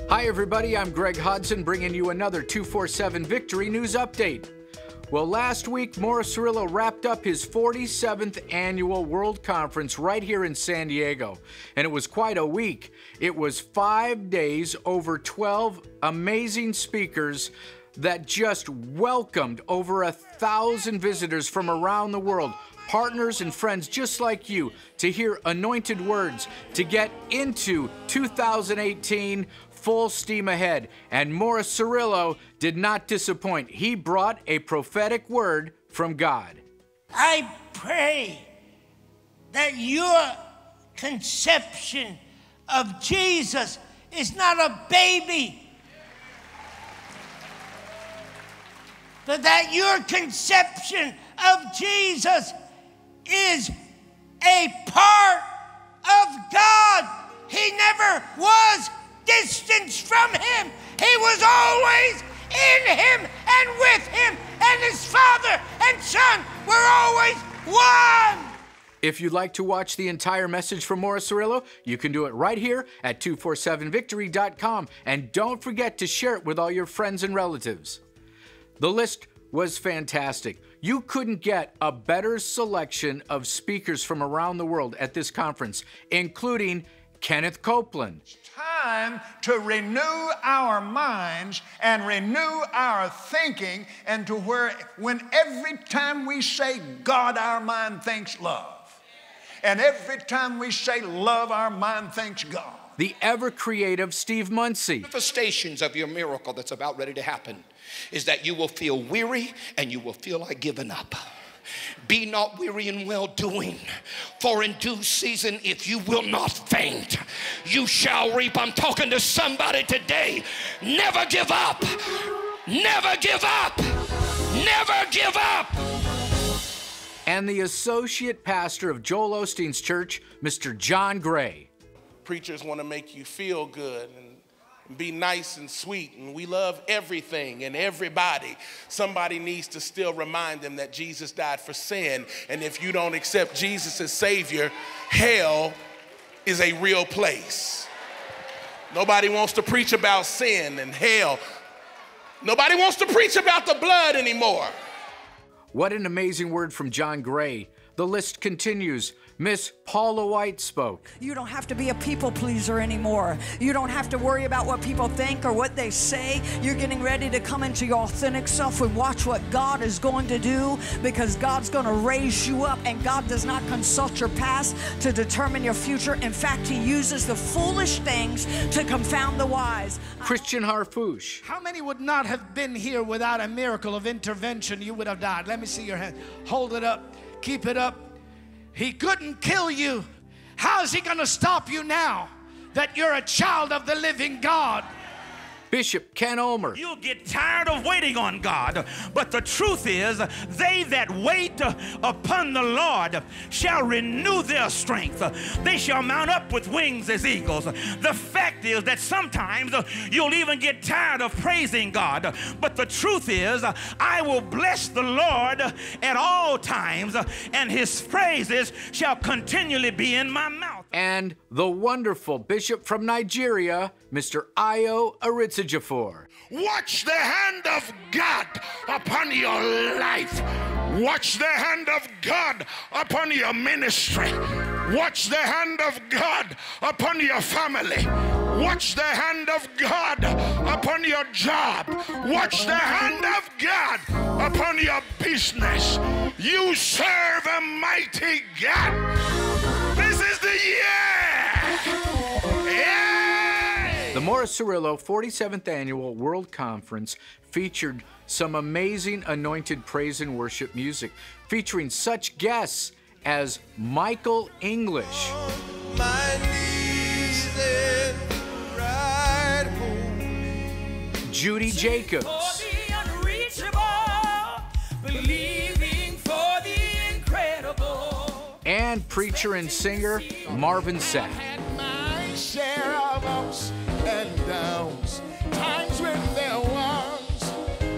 Hi everybody, I'm Greg Hodson bringing you another 247 Victory News Update. Well, last week, Morris Cerullo wrapped up his 47th annual World Conference right here in San Diego. And it was quite a week. It was 5 days, over 12 amazing speakers that just welcomed over 1,000 visitors from around the world, partners and friends just like you, to hear anointed words, to get into 2018 full steam ahead. And Morris Cerullo did not disappoint. He brought a prophetic word from God. I pray that your conception of Jesus is not a baby, but that your conception of Jesus is a part of God. He never was distanced from him. He was always in him and with him, and his Father and Son were always one. If you'd like to watch the entire message from Morris Cerullo, you can do it right here at 247victory.com, and don't forget to share it with all your friends and relatives. The list was fantastic. You couldn't get a better selection of speakers from around the world at this conference, including Kenneth Copeland. Time to renew our minds and renew our thinking, and to where when every time we say God, our mind thinks love. And every time we say love, our mind thinks God. The ever-creative Steve Munsey. Manifestations of your miracle that's about ready to happen is that you will feel weary and you will feel like giving up. Be not weary in well-doing, for in due season, if you will not faint, you shall reap. I'm talking to somebody today. Never give up. Never give up. Never give up. And the associate pastor of Joel Osteen's church, Mr. John Gray. Preachers want to make you feel good and be nice and sweet, and we love everything and everybody. Somebody needs to still remind them that Jesus died for sin, and if you don't accept Jesus as Savior, hell is a real place. Nobody wants to preach about sin and hell. Nobody wants to preach about the blood anymore. What an amazing word from John Gray. The list continues. Miss Paula White spoke. You don't have to be a people pleaser anymore. You don't have to worry about what people think or what they say. You're getting ready to come into your authentic self and watch what God is going to do, because God's going to raise you up, and God does not consult your past to determine your future. In fact, He uses the foolish things to confound the wise. Christian Harfouche. How many would not have been here without a miracle of intervention? You would have died. Let me see your hand. Hold it up. Keep it up. He couldn't kill you. How is He going to stop you now that you're a child of the living God? Bishop Ken Ulmer. You'll get tired of waiting on God, but the truth is, they that wait upon the Lord shall renew their strength. They shall mount up with wings as eagles. The fact is that sometimes you'll even get tired of praising God, but the truth is, I will bless the Lord at all times, and His praises shall continually be in my mouth. And the wonderful bishop from Nigeria, Mr. Ayo Aritsajafor. Watch the hand of God upon your life. Watch the hand of God upon your ministry. Watch the hand of God upon your family. Watch the hand of God upon your job. Watch the hand of God upon your business. You serve a mighty God. This is the year. Yeah. The Morris Cerullo 47th Annual World Conference featured some amazing anointed praise and worship music, featuring such guests as Michael English, Judy Jacobs, and preacher and singer Marvin Sapp. Share of ups and downs, times when there was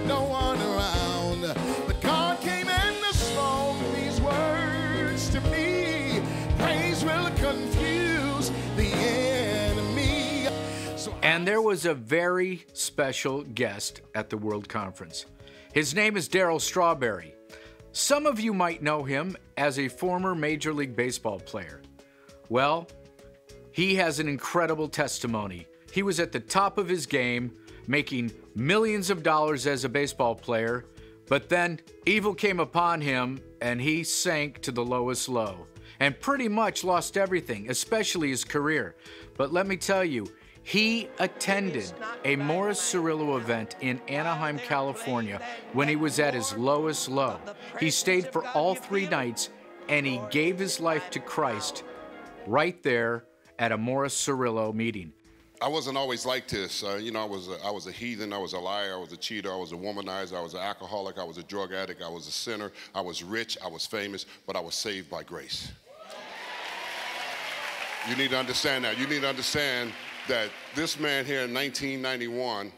no one around, but God came and spoke these words to me. Praise will confuse the enemy. And there was a very special guest at the World Conference. His name is Darryl Strawberry. Some of you might know him as a former Major League Baseball player. Well, he has an incredible testimony. He was at the top of his game, making millions of dollars as a baseball player, but then evil came upon him and he sank to the lowest low and pretty much lost everything, especially his career. But let me tell you, he attended a Morris Cerullo event in Anaheim, California when he was at his lowest low. He stayed for all 3 nights and he gave his life to Christ right there at a Morris Cerullo meeting. I wasn't always like this. You know, I was a heathen, I was a liar, I was a cheater, I was a womanizer, I was an alcoholic, I was a drug addict, I was a sinner, I was rich, I was famous, but I was saved by grace. You need to understand that. You need to understand that this man here in 1991,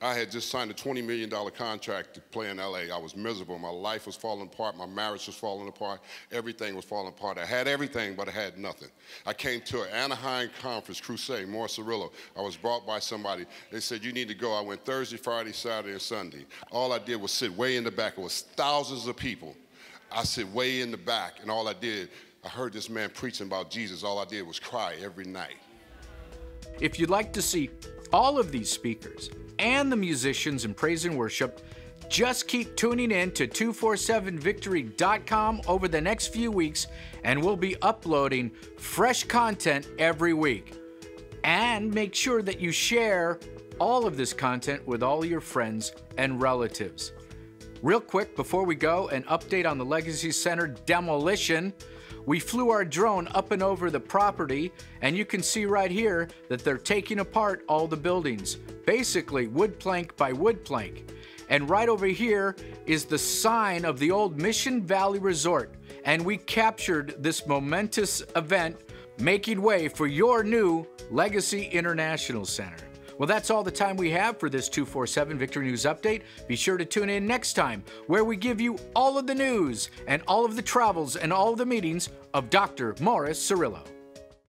I had just signed a $20 million contract to play in LA. I was miserable. My life was falling apart. My marriage was falling apart. Everything was falling apart. I had everything, but I had nothing. I came to an Anaheim conference, crusade, Morris Cerullo. I was brought by somebody. They said, you need to go. I went Thursday, Friday, Saturday, and Sunday. All I did was sit way in the back. It was thousands of people. I sit way in the back, and all I did, I heard this man preaching about Jesus. All I did was cry every night. If you'd like to see all of these speakers and the musicians in praise and worship, just keep tuning in to 247victory.com over the next few weeks, and we'll be uploading fresh content every week. And make sure that you share all of this content with all your friends and relatives. Real quick, before we go, an update on the Legacy Center demolition. We flew our drone up and over the property, and you can see right here that they're taking apart all the buildings, basically wood plank by wood plank. And right over here is the sign of the old Mission Valley Resort, and we captured this momentous event, making way for your new Legacy International Center. Well, that's all the time we have for this 247 Victory News Update. Be sure to tune in next time, where we give you all of the news and all of the travels and all of the meetings of Dr. Morris Cerullo.